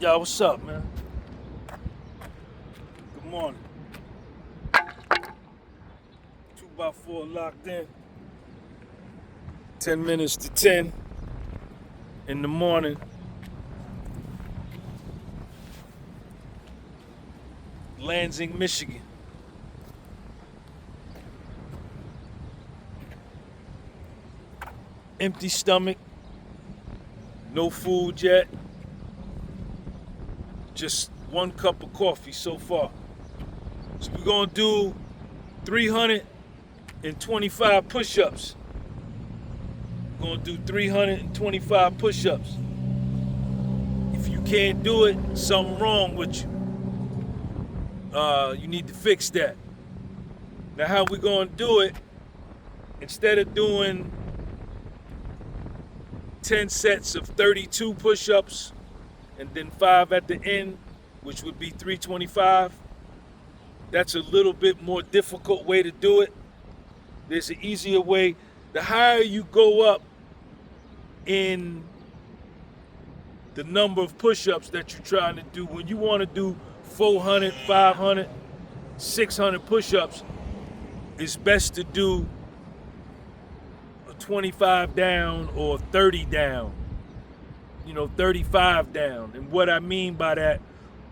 Yo, what's up, man? Good morning. 2x4 locked in. 10 minutes to 10 in the morning. Lansing, Michigan. Empty stomach. No food yet. Just 1 cup of coffee so far. So we're gonna do 325 push-ups. We're gonna do 325 push-ups. If you can't do it, something wrong with you. You need to fix that. Now how we gonna do it, instead of doing 10 sets of 32 push-ups and then 5 at the end, which would be 325. That's a little bit more difficult way to do it. There's an easier way. The higher you go up in the number of push-ups that you're trying to do, when you want to do 400, 500, 600 push-ups, it's best to do a 25 down or 30 down. 35 down. And what I mean by that,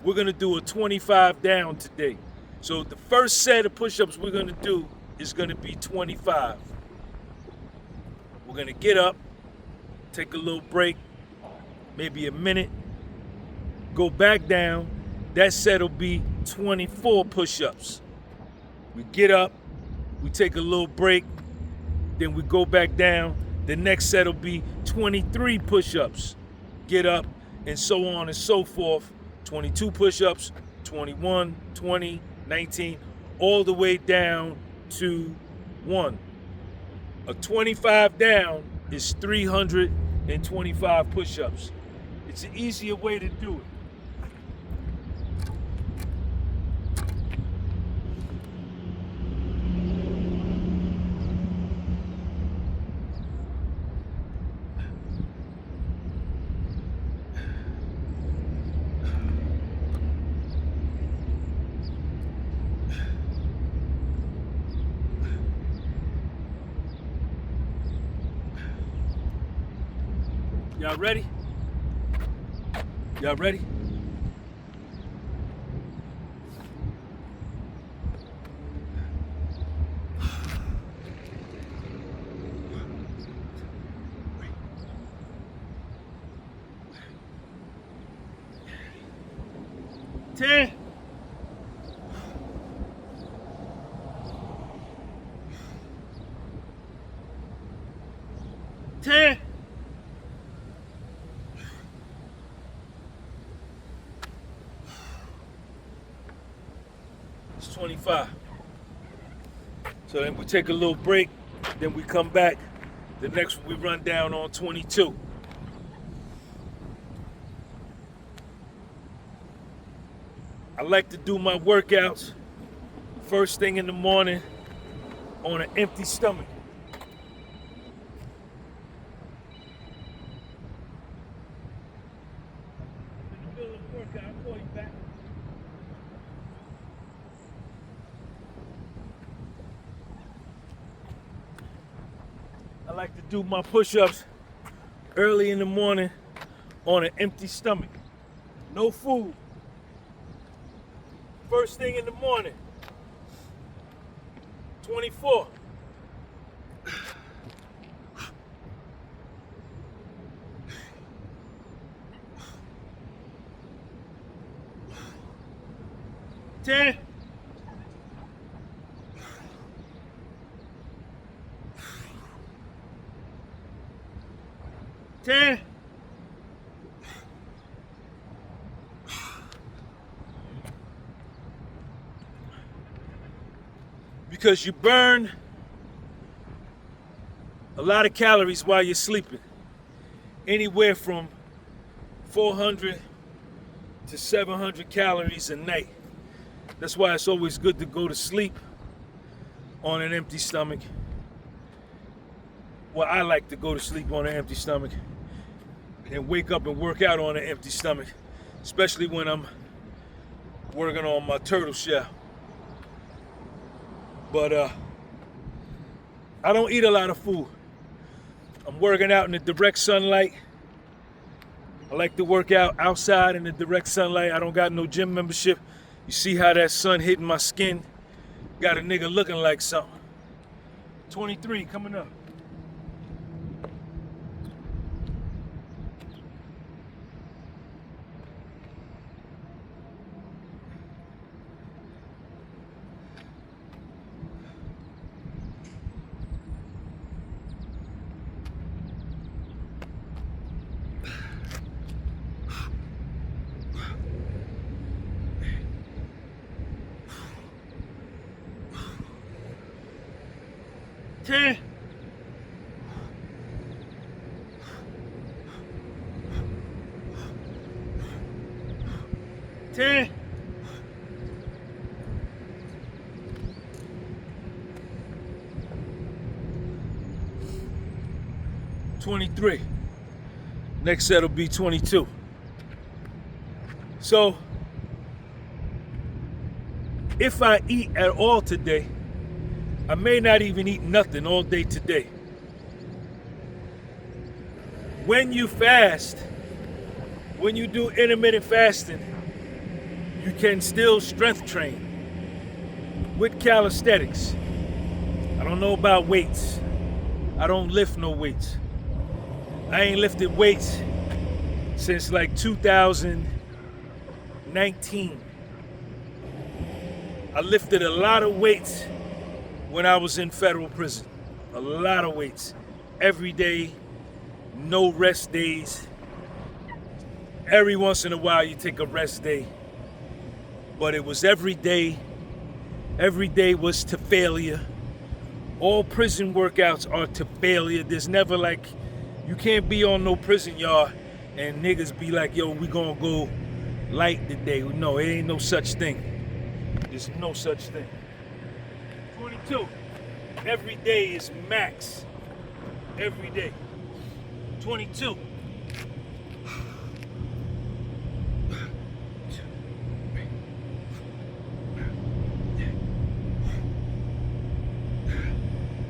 we're gonna do a 25 down today. So the first set of push-ups we're gonna do is gonna be 25. We're gonna get up, take a little break, maybe a minute, go back down. That set will be 24 push-ups. We get up, we take a little break, then we go back down. The next set will be 23 push-ups. Get up, and so on and so forth. 22 push-ups, 21, 20, 19, all the way down to 1. A 25 down is 325 push-ups. It's an easier way to do it. Y'all ready? Y'all ready? Ten. 10. 25. So then we take a little break, then we come back. The next one we run down on 22. I like to do my workouts first thing in the morning on an empty stomach. In the middle of the workout, I'll call you back. I like to do my push-ups early in the morning on an empty stomach. No food. First thing in the morning. 24. 10. 10. Because you burn a lot of calories while you're sleeping. Anywhere from 400 to 700 calories a night. That's why it's always good to go to sleep on an empty stomach. Well, I like to go to sleep on an empty stomach and wake up and work out on an empty stomach. especially when I'm working on my turtle shell. But I don't eat a lot of food. I'm working out in the direct sunlight. I like to work out outside in the direct sunlight. I don't got no gym membership. You see how that sun hitting my skin? Got a nigga looking like something. 23 coming up. Ten. 10. 23. Next set will be 22. So, if I eat at all today, I may not even eat nothing all day today. When you fast, when you do intermittent fasting, you can still strength train with calisthenics. I don't know about weights. I don't lift no weights. I ain't lifted weights since like 2019. I lifted a lot of weights when I was in federal prison. A lot of weights. Every day, no rest days. Every once in a while you take a rest day. But it was every day. Every day was to failure. All prison workouts are to failure. There's never like, you can't be on no prison yard and niggas be like, yo, we gonna go light today. No, it ain't no such thing. There's no such thing. 22. Every day is max. Every day. 22.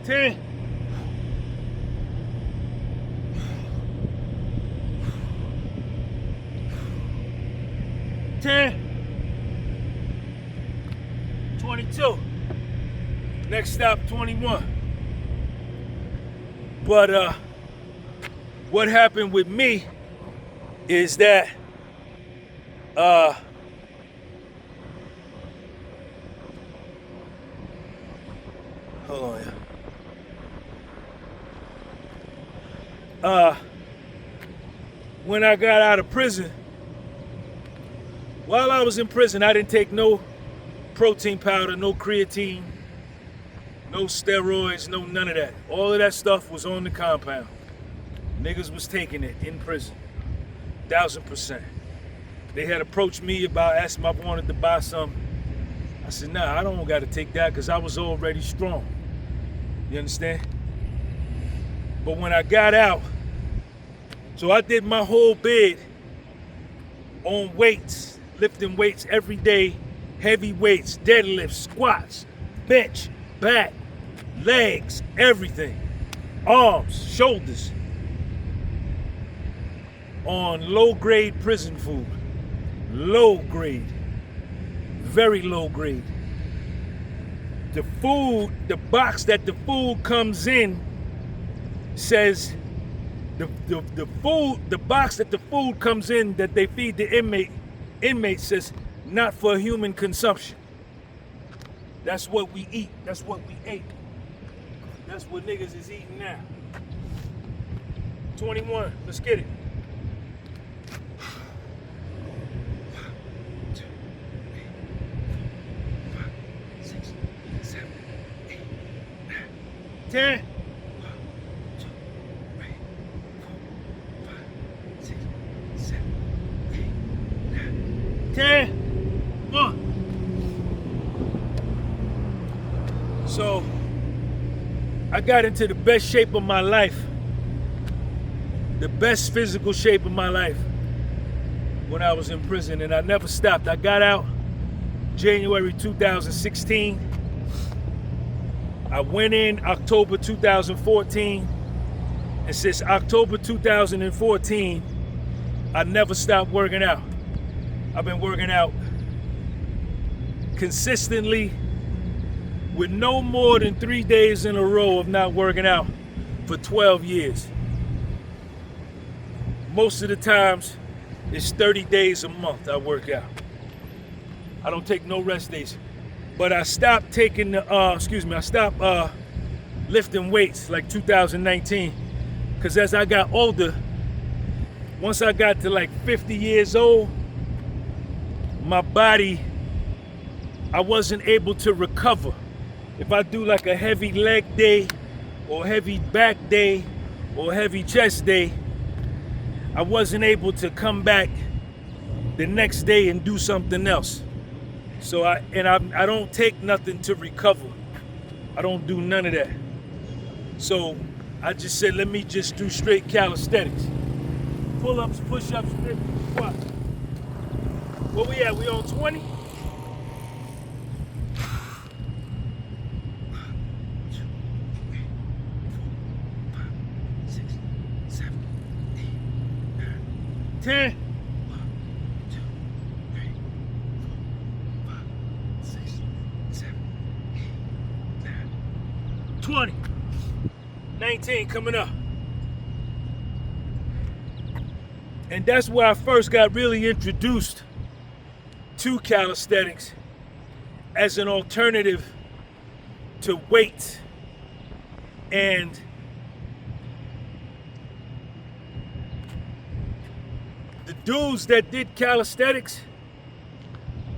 10. 10. 22. Next stop, 21. But what happened with me is that hold on here. When I got out of prison, while I was in prison, I didn't take no protein powder, no creatine, no steroids, no none of that. All of that stuff was on the compound. Niggas was taking it in prison, 1000%. They had approached me about asking if I wanted to buy some. I said, nah, I don't gotta take that because I was already strong. You understand? But when I got out, so I did my whole bid on weights, lifting weights every day, heavy weights, deadlifts, squats, bench, back, legs, everything, arms, shoulders, on low-grade prison food. Low grade, very low grade. The food, the box that the food comes in says, the food, the box that the food comes in that they feed the inmate says not for human consumption. That's what we eat. That's what we ate. That's what niggas is eating now. 21, let's get it. 10. 10. 1. So I got into the best shape of my life, the best physical shape of my life when I was in prison, and I never stopped. I got out January 2016. I went in October 2014, and since October 2014, I never stopped working out. I've been working out consistently with no more than 3 days in a row of not working out for 12 years. Most of the times, it's 30 days a month I work out. I don't take no rest days. But I stopped taking I stopped lifting weights like 2019. Because as I got older, once I got to like 50 years old, my body, I wasn't able to recover. If I do like a heavy leg day or heavy back day or heavy chest day, I wasn't able to come back the next day and do something else. So I don't take nothing to recover. I don't do none of that. So I just said, let me just do straight calisthenics. Pull-ups, push-ups, squats. Where we at? We on 20? Ten. 20. 19 coming up. And that's where I first got really introduced to calisthenics as an alternative to weights. And the dudes that did calisthenics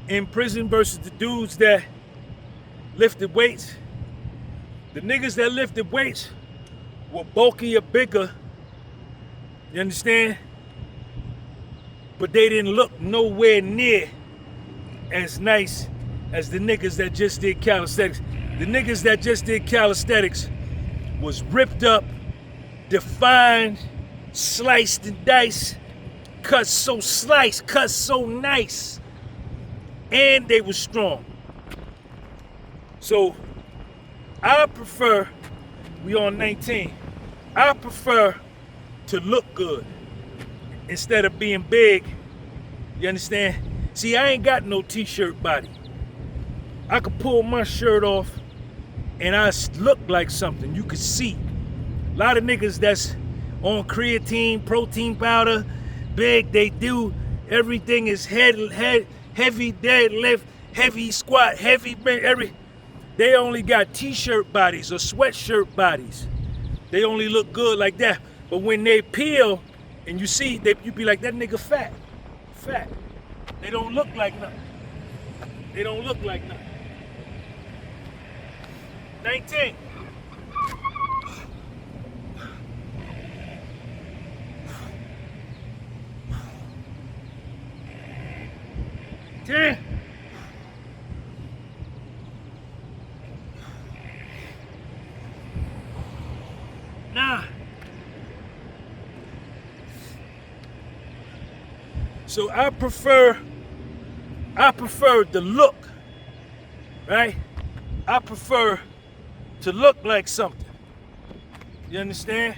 in prison versus the dudes that lifted weights, the niggas that lifted weights were bulkier, bigger, you understand? But they didn't look nowhere near as nice as the niggas that just did calisthenics. The niggas that just did calisthenics was ripped up, defined, sliced and diced, cut so nice, and they were strong. So I prefer, we on 19, I prefer to look good instead of being big, you understand? See, I ain't got no t-shirt body. I could pull my shirt off and I look like something, you could see. A lot of niggas that's on creatine, protein powder, big, they do, everything is heavy deadlift, heavy squat, heavy bench, they only got t-shirt bodies or sweatshirt bodies. They only look good like that. But when they peel and you see, you be like, that nigga fat. They don't look like nothing. They don't look like nothing. 19. Ten. 9. So I prefer the look, right? I prefer to look like something. You understand?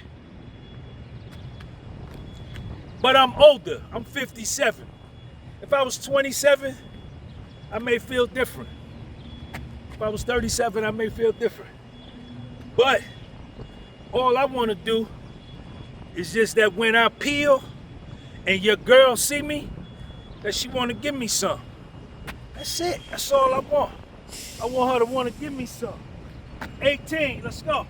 But I'm older. I'm 57. If I was 27, I may feel different. If I was 37, I may feel different. But all I want to do is just that when I peel and your girl see me, that she want to give me some. That's it. That's all I want. I want her to want to give me some. 18, let's go.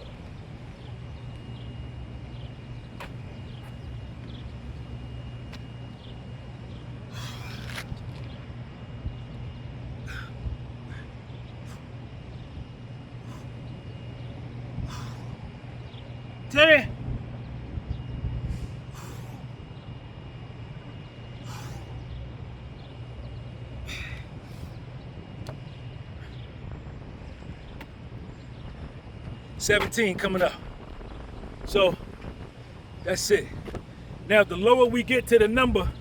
Ten. 17 coming up. So that's it. Now the lower we get to the number,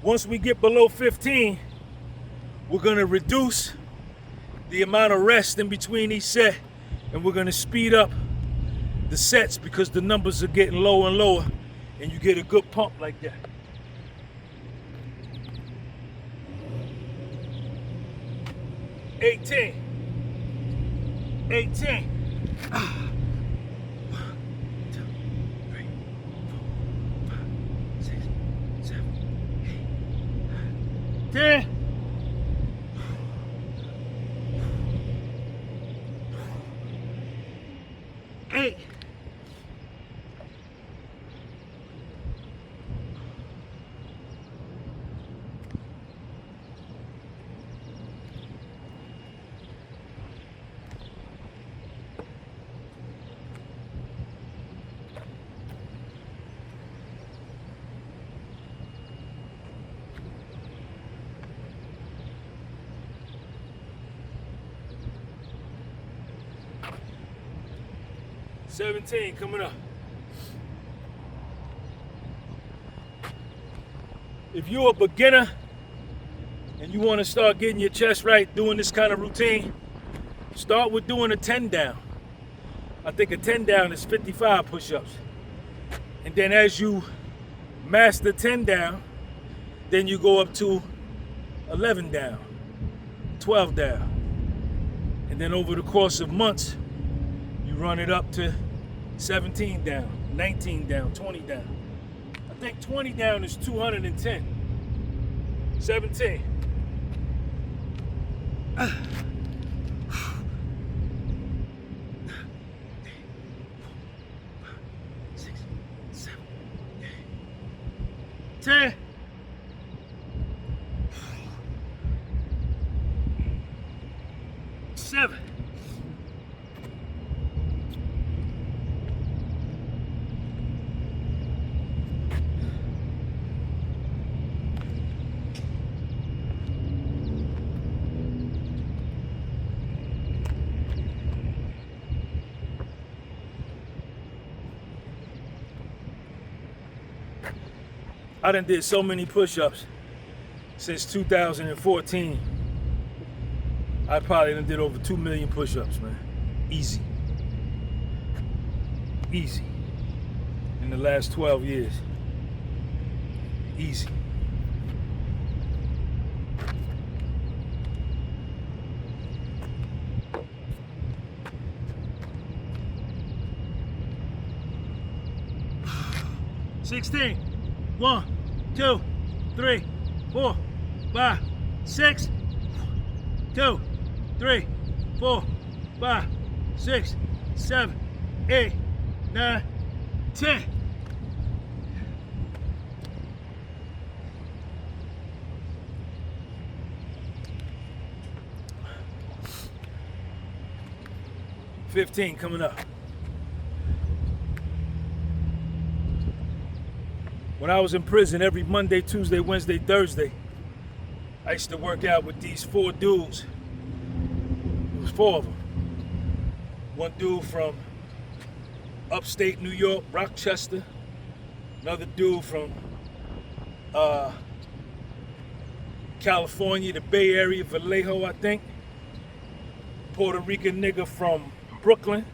Once we get below 15, we're gonna reduce the amount of rest in between each set, and we're gonna speed up the sets because the numbers are getting lower and lower, and you get a good pump like that. Eighteen. 18. 10. 8. 17 coming up. If you're a beginner and you want to start getting your chest right, doing this kind of routine, start with doing a 10 down. I think a 10 down is 55 push-ups. And then as you master 10 down, then you go up to 11 down, 12 down. And then over the course of months, you run it up to 17 down, 19 down, 20 down. I think 20 down is 210. 17. Six, 7, 10. 7. I done did so many push-ups since 2014. I probably done did over 2 million push-ups, man. Easy. Easy. In the last 12 years. Easy. $16. 1, 2, 3, 4, 5, 6. 2, 3, 4, 5, 6, 7, 8, 9, 10. $15 coming up. When I was in prison, every Monday, Tuesday, Wednesday, Thursday, I used to work out with these 4 dudes. It was 4 of them. One dude from upstate New York, Rochester. Another dude from California, the Bay Area, Vallejo, I think. Puerto Rican nigga from Brooklyn.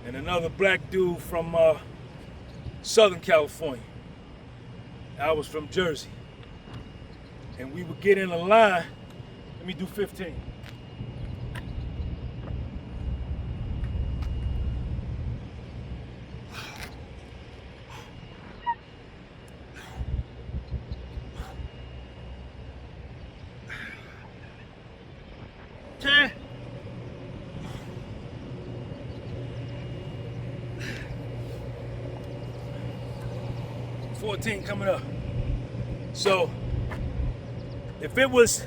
And another black dude from Southern California. I was from Jersey. And we would get in a line. Let me do 15. $14 coming up. So if it was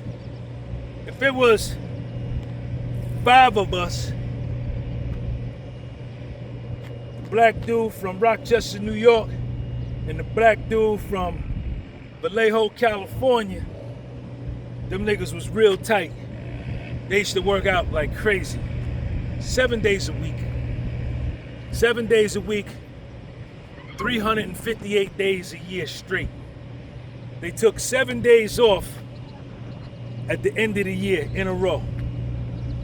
5 of us, the black dude from Rochester, New York, and the black dude from Vallejo, California, them niggas was real tight. They used to work out like crazy. 7 days a week. 7 days a week, 358 days a year straight. They took 7 days off at the end of the year in a row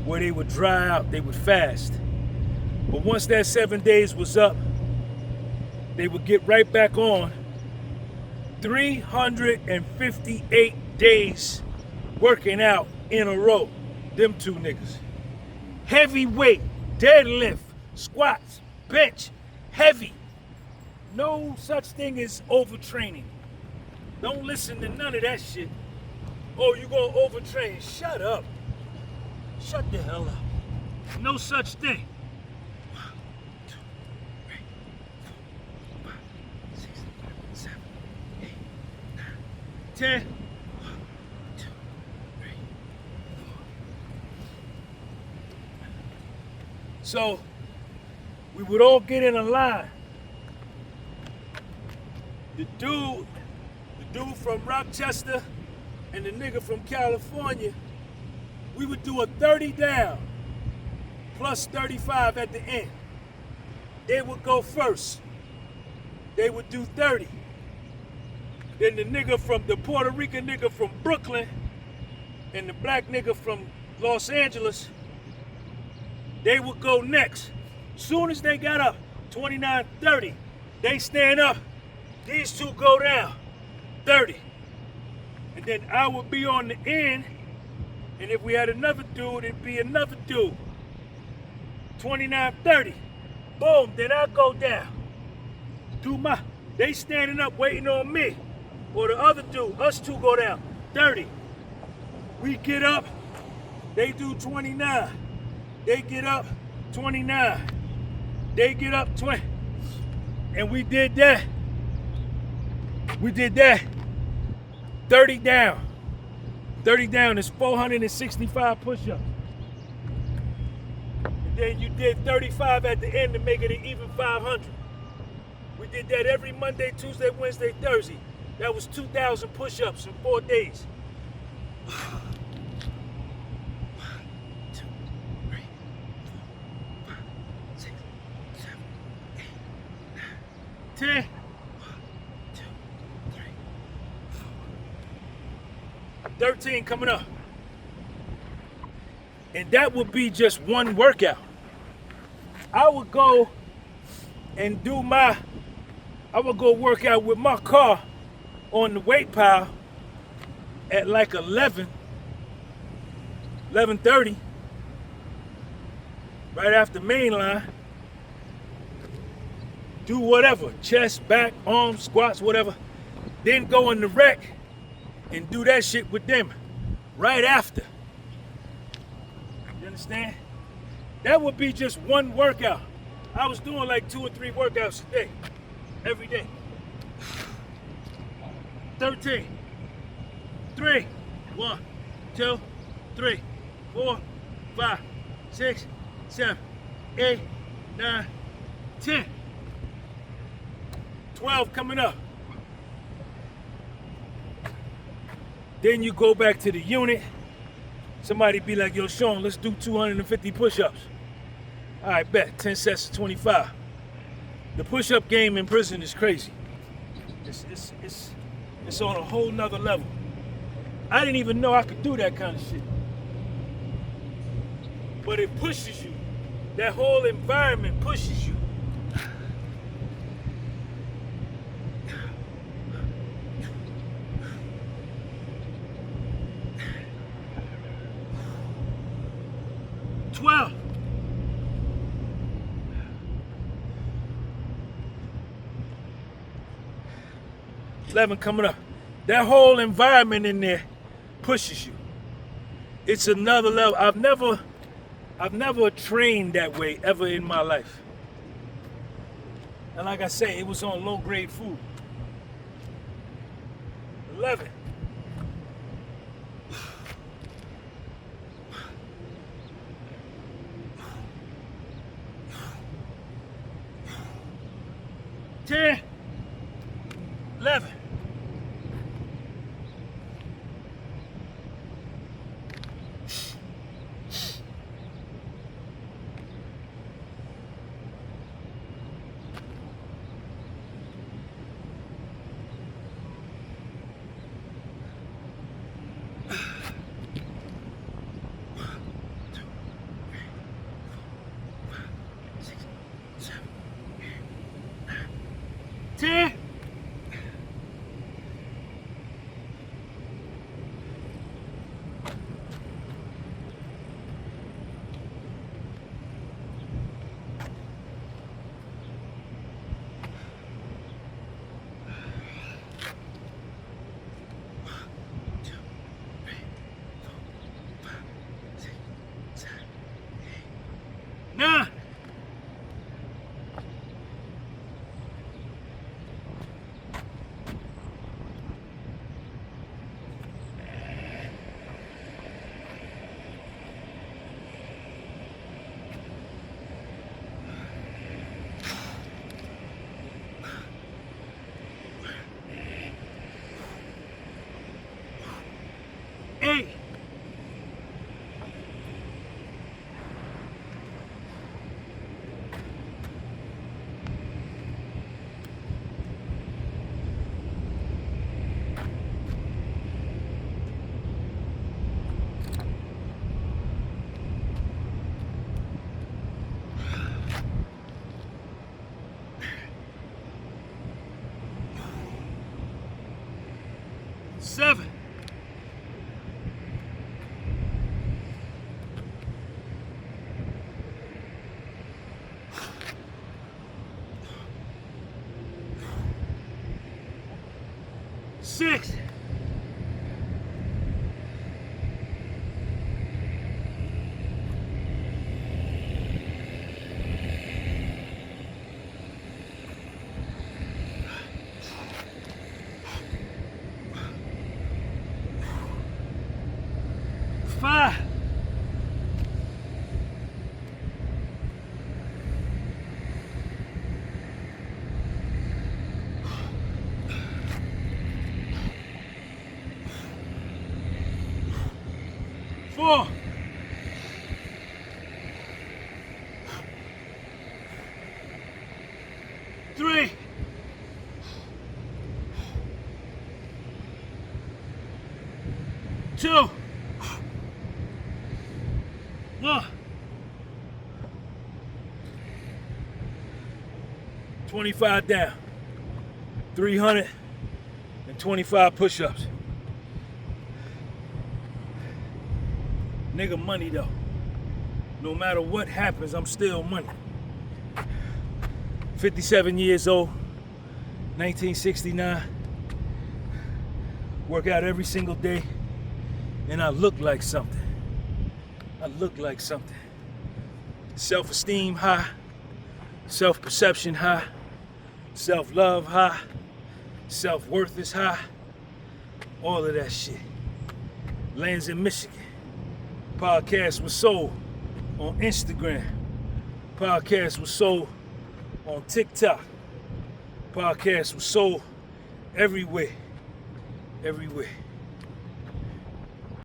where they would dry out, they would fast. But once that 7 days was up, they would get right back on 358 days working out in a row. Them two niggas. Heavy weight, deadlift, squats, bench, heavy. No such thing as overtraining. Don't listen to none of that shit. Oh, you gonna overtrain? Shut up. Shut the hell up. No such thing. 1, 2, 3, 4, 5, 6, 7, 8, 9, 10. 1, 2, 3, 4. So we would all get in a line. The dude from Rochester and the nigga from California, we would do a 30 down plus 35 at the end. They would go first. They would do 30. Then the Puerto Rican nigga from Brooklyn and the black nigga from Los Angeles, they would go next. Soon as they got up, 29, 30, they stand up. These two go down, 30. And then I would be on the end, and if we had another dude, it'd be another dude. 29, 30. Boom, then I go down. They standing up waiting on me. Or the other dude, us two go down, 30. We get up, they do 29. They get up, 29. They get up, 20. And we did that. 30 down. 30 down is 465 push-ups. And then you did 35 at the end to make it an even 500. We did that every Monday, Tuesday, Wednesday, Thursday. That was 2,000 push-ups in 4 days. 1, 2, 3, 4, 5, 6, 7, 8, 9, 10. 13 coming up. And that would be just one workout. I would go work out with my car on the weight pile at like 11:30, right after main line. Do whatever, chest, back, arms, squats, whatever. Then go in the rec and do that shit with them right after. You understand? That would be just one workout. I was doing like 2 or 3 workouts a day, every day. 13. 3. 1, 2, 3, 4, 5, 6, 7, 8, 9, 10. 12 coming up. Then you go back to the unit. Somebody be like, yo, Sean, let's do 250 push-ups. All right, bet, 10 sets of 25. The push-up game in prison is crazy. It's on a whole nother level. I didn't even know I could do that kind of shit. But it pushes you. That whole environment pushes you. Well, 11 coming up. That whole environment in there pushes you. It's another level. I've never trained that way ever in my life. And like I say, it was on low-grade food. 11. 10, 11. 8. Seven. 6. 5. 4. 3. 2. 1. 25 down. 325 push-ups. Nigga, money though. No matter what happens, I'm still money. 57 years old, 1969. Work out every single day, and I look like something. I look like something. Self-esteem high, self-perception high, self-love high, self-worth is high, all of that shit. Lands in Michigan. Podcast was sold on Instagram. Podcast was sold on TikTok. Podcast was sold everywhere. Everywhere.